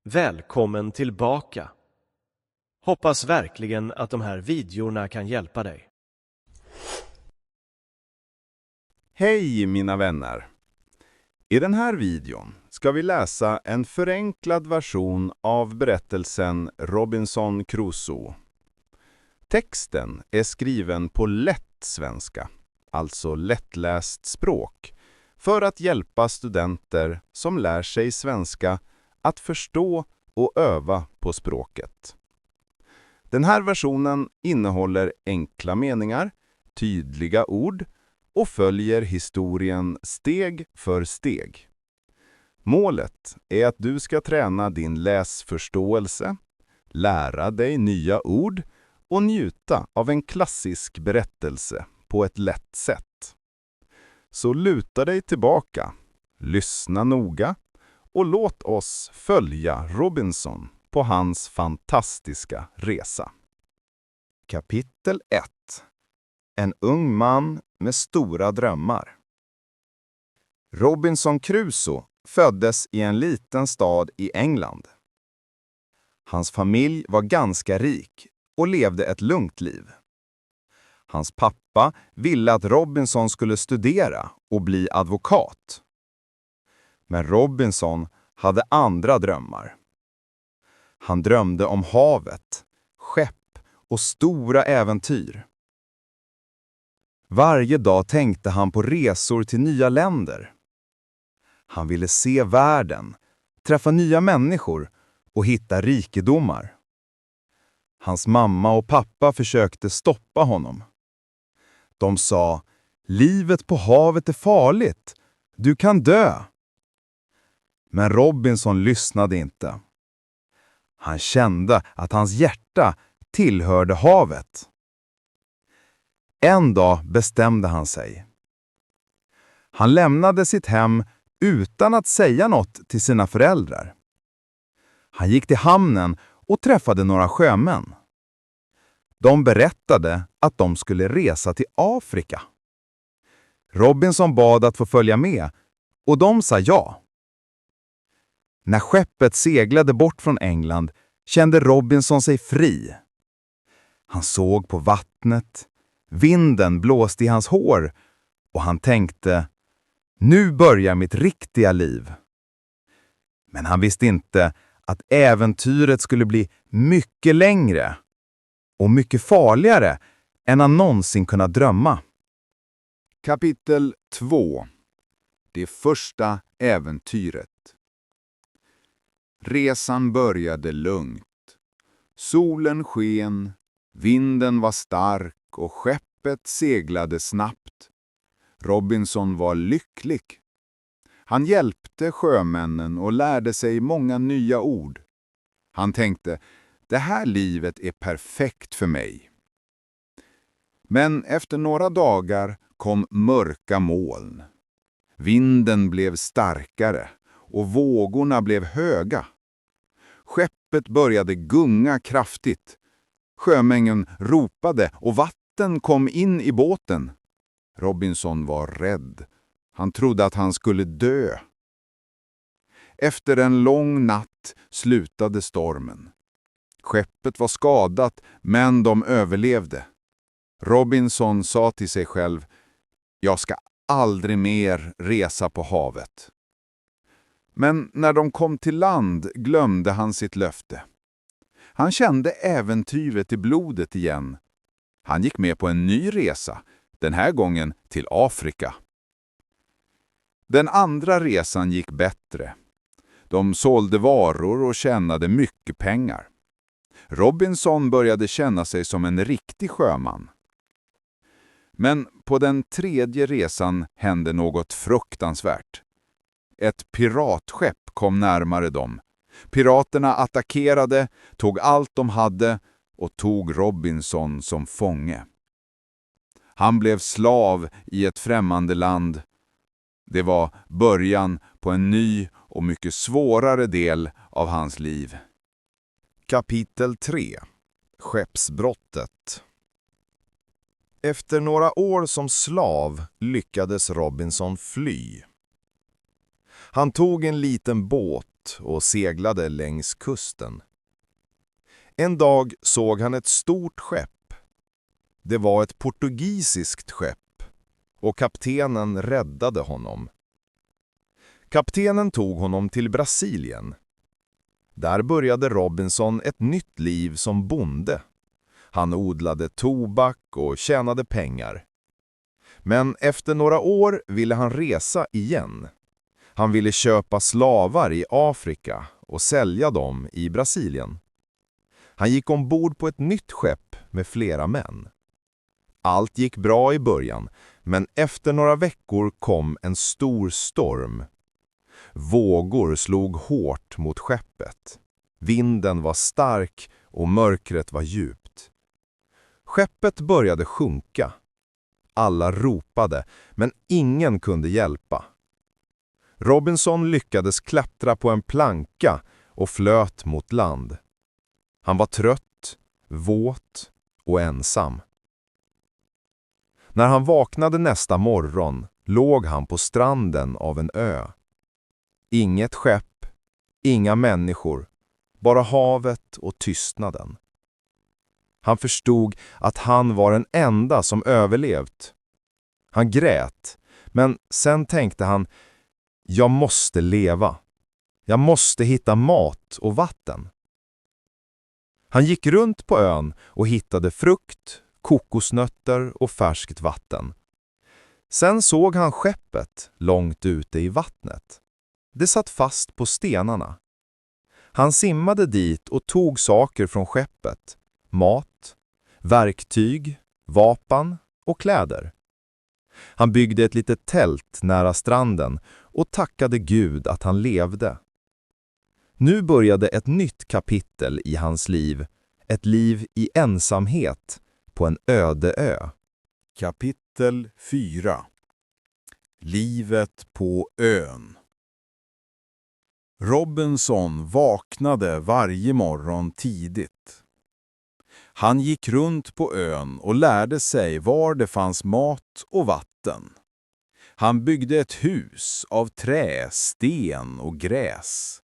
Välkommen tillbaka! Hoppas verkligen att de här videorna kan hjälpa dig. Hej mina vänner! I den här videon ska vi läsa en förenklad version av berättelsen Robinson Crusoe. Texten är skriven på lätt svenska, alltså lättläst språk, för att hjälpa studenter som lär sig svenska att förstå och öva på språket. Den här versionen innehåller enkla meningar, tydliga ord och följer historien steg för steg. Målet är att du ska träna din läsförståelse, lära dig nya ord och njuta av en klassisk berättelse på ett lätt sätt. Så luta dig tillbaka, lyssna noga och låt oss följa Robinson på hans fantastiska resa. Kapitel 1. En ung man med stora drömmar. Robinson Crusoe föddes i en liten stad i England. Hans familj var ganska rik och levde ett lugnt liv. Hans pappa ville att Robinson skulle studera och bli advokat. Men Robinson hade andra drömmar. Han drömde om havet, skepp och stora äventyr. Varje dag tänkte han på resor till nya länder. Han ville se världen, träffa nya människor och hitta rikedomar. Hans mamma och pappa försökte stoppa honom. De sa, livet på havet är farligt, du kan dö. Men Robinson lyssnade inte. Han kände att hans hjärta tillhörde havet. En dag bestämde han sig. Han lämnade sitt hem utan att säga något till sina föräldrar. Han gick till hamnen och träffade några sjömän. De berättade att de skulle resa till Afrika. Robinson bad att få följa med och de sa ja. När skeppet seglade bort från England kände Robinson sig fri. Han såg på vattnet, vinden blåste i hans hår och han tänkte, nu börjar mitt riktiga liv. Men han visste inte att äventyret skulle bli mycket längre och mycket farligare än han någonsin kunnat drömma. Kapitel 2. Det första äventyret. Resan började lugnt. Solen sken, vinden var stark och skeppet seglade snabbt. Robinson var lycklig. Han hjälpte sjömännen och lärde sig många nya ord. Han tänkte, det här livet är perfekt för mig. Men efter några dagar kom mörka moln. Vinden blev starkare och vågorna blev höga. Skeppet började gunga kraftigt. Sjömännen ropade och vatten kom in i båten. Robinson var rädd. Han trodde att han skulle dö. Efter en lång natt slutade stormen. Skeppet var skadat, men de överlevde. Robinson sa till sig själv, jag ska aldrig mer resa på havet. Men när de kom till land glömde han sitt löfte. Han kände äventyret i blodet igen. Han gick med på en ny resa, den här gången till Afrika. Den andra resan gick bättre. De sålde varor och tjänade mycket pengar. Robinson började känna sig som en riktig sjöman. Men på den tredje resan hände något fruktansvärt. Ett piratskepp kom närmare dem. Piraterna attackerade, tog allt de hade och tog Robinson som fånge. Han blev slav i ett främmande land. Det var början på en ny och mycket svårare del av hans liv. Kapitel 3. Skeppsbrottet. Efter några år som slav lyckades Robinson fly. Han tog en liten båt båt och seglade längs kusten. En dag såg han ett stort skepp. Det var ett portugisiskt skepp och kaptenen räddade honom. Kaptenen tog honom till Brasilien. Där började Robinson ett nytt liv som bonde. Han odlade tobak och tjänade pengar. Men efter några år ville han resa igen. Han ville köpa slavar i Afrika och sälja dem i Brasilien. Han gick ombord på ett nytt skepp med flera män. Allt gick bra i början, men efter några veckor kom en stor storm. Vågor slog hårt mot skeppet. Vinden var stark och mörkret var djupt. Skeppet började sjunka. Alla ropade, men ingen kunde hjälpa. Robinson lyckades klättra på en planka och flöt mot land. Han var trött, våt och ensam. När han vaknade nästa morgon låg han på stranden av en ö. Inget skepp, inga människor, bara havet och tystnaden. Han förstod att han var den enda som överlevt. Han grät, men sen tänkte han: jag måste leva. Jag måste hitta mat och vatten. Han gick runt på ön och hittade frukt, kokosnötter och färskt vatten. Sen såg han skeppet långt ute i vattnet. Det satt fast på stenarna. Han simmade dit och tog saker från skeppet: mat, verktyg, vapen och kläder. Han byggde ett litet tält nära stranden och tackade Gud att han levde. Nu började ett nytt kapitel i hans liv, ett liv i ensamhet på en öde ö. Kapitel 4. Livet på ön. Robinson vaknade varje morgon tidigt. Han gick runt på ön och lärde sig var det fanns mat och vatten. Han byggde ett hus av trä, sten och gräs.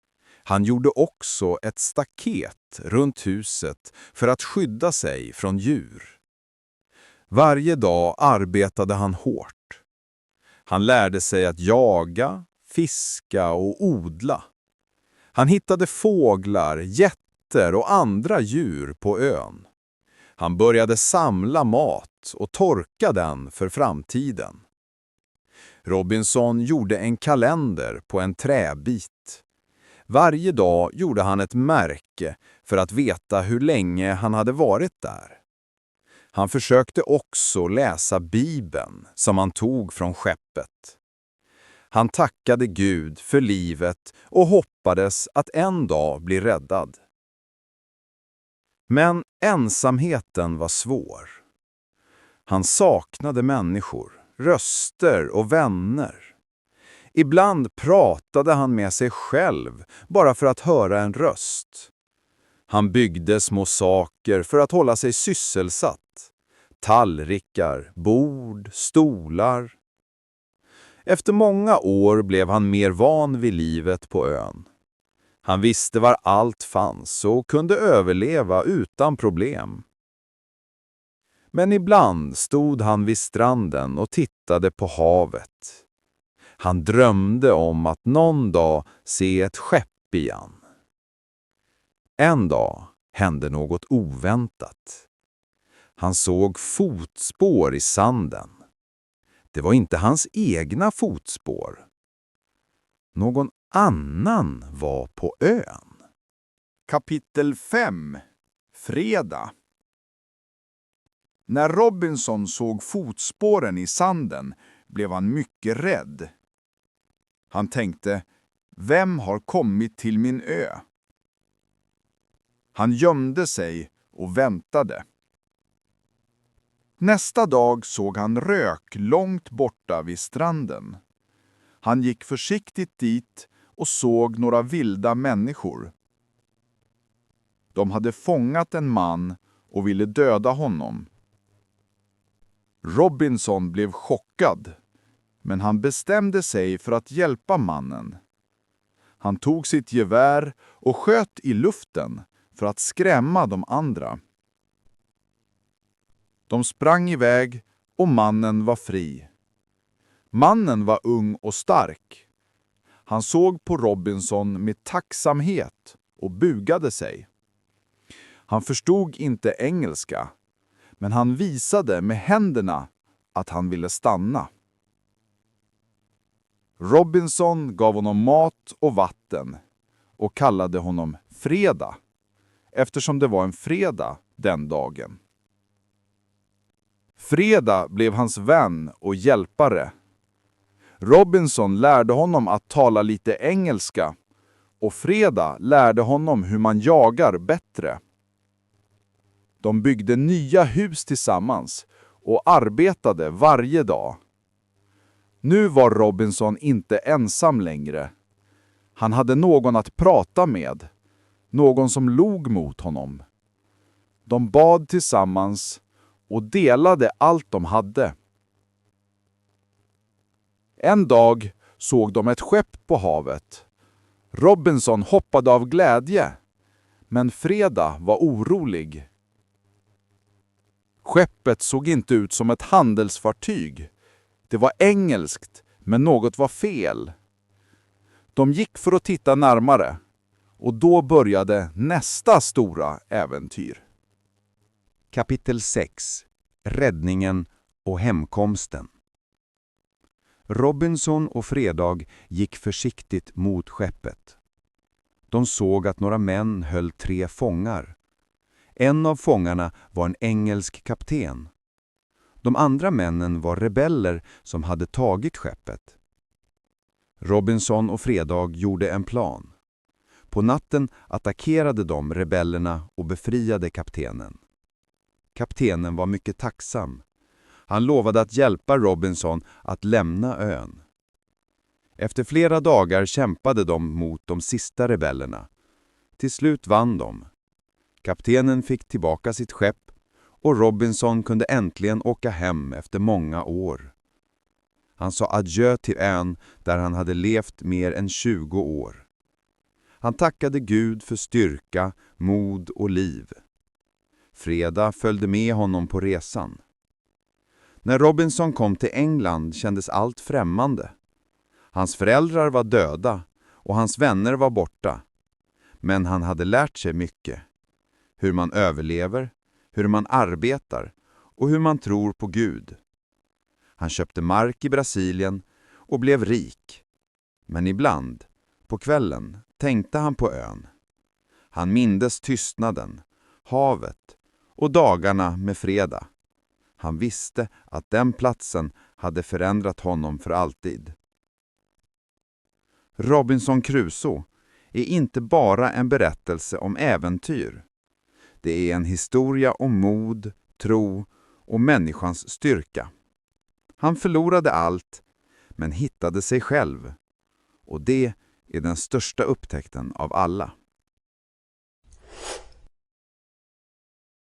Han gjorde också ett staket runt huset för att skydda sig från djur. Varje dag arbetade han hårt. Han lärde sig att jaga, fiska och odla. Han hittade fåglar, getter och andra djur på ön. Han började samla mat och torka den för framtiden. Robinson gjorde en kalender på en träbit. Varje dag gjorde han ett märke för att veta hur länge han hade varit där. Han försökte också läsa Bibeln som han tog från skeppet. Han tackade Gud för livet och hoppades att en dag bli räddad. Men ensamheten var svår. Han saknade människor, röster och vänner. Ibland pratade han med sig själv bara för att höra en röst. Han byggde små saker för att hålla sig sysselsatt. Tallrikar, bord, stolar. Efter många år blev han mer van vid livet på ön. Han visste var allt fanns och kunde överleva utan problem. Men ibland stod han vid stranden och tittade på havet. Han drömde om att någon dag se ett skepp igen. En dag hände något oväntat. Han såg fotspår i sanden. Det var inte hans egna fotspår. Någon annan var på ön. Kapitel 5. Fredag. När Robinson såg fotspåren i sanden blev han mycket rädd. Han tänkte: vem har kommit till min ö? Han gömde sig och väntade. Nästa dag såg han rök långt borta vid stranden. Han gick försiktigt dit och såg några vilda människor. De hade fångat en man och ville döda honom. Robinson blev chockad, men han bestämde sig för att hjälpa mannen. Han tog sitt gevär och sköt i luften för att skrämma de andra. De sprang iväg och mannen var fri. Mannen var ung och stark. Han såg på Robinson med tacksamhet och bugade sig. Han förstod inte engelska, men han visade med händerna att han ville stanna. Robinson gav honom mat och vatten och kallade honom Fredag, eftersom det var en fredag den dagen. Fredag blev hans vän och hjälpare. Robinson lärde honom att tala lite engelska och Fredag lärde honom hur man jagar bättre. De byggde nya hus tillsammans och arbetade varje dag. Nu var Robinson inte ensam längre. Han hade någon att prata med, någon som log mot honom. De bad tillsammans och delade allt de hade. En dag såg de ett skepp på havet. Robinson hoppade av glädje, men Fredag var orolig. Skeppet såg inte ut som ett handelsfartyg. Det var engelskt, men något var fel. De gick för att titta närmare, och då började nästa stora äventyr. Kapitel 6. Räddningen och hemkomsten. Robinson och Fredag gick försiktigt mot skeppet. De såg att några män höll 3 fångar. En av fångarna var en engelsk kapten. De andra männen var rebeller som hade tagit skeppet. Robinson och Fredag gjorde en plan. På natten attackerade de rebellerna och befriade kaptenen. Kaptenen var mycket tacksam. Han lovade att hjälpa Robinson att lämna ön. Efter flera dagar kämpade de mot de sista rebellerna. Till slut vann de. Kaptenen fick tillbaka sitt skepp och Robinson kunde äntligen åka hem efter många år. Han sa adjö till ön där han hade levt mer än 20 år. Han tackade Gud för styrka, mod och liv. Fredag följde med honom på resan. När Robinson kom till England kändes allt främmande. Hans föräldrar var döda och hans vänner var borta. Men han hade lärt sig mycket. Hur man överlever, hur man arbetar och hur man tror på Gud. Han köpte mark i Brasilien och blev rik. Men ibland, på kvällen, tänkte han på ön. Han mindes tystnaden, havet och dagarna med Fredag. Han visste att den platsen hade förändrat honom för alltid. Robinson Crusoe är inte bara en berättelse om äventyr. Det är en historia om mod, tro och människans styrka. Han förlorade allt, men hittade sig själv. Och det är den största upptäckten av alla.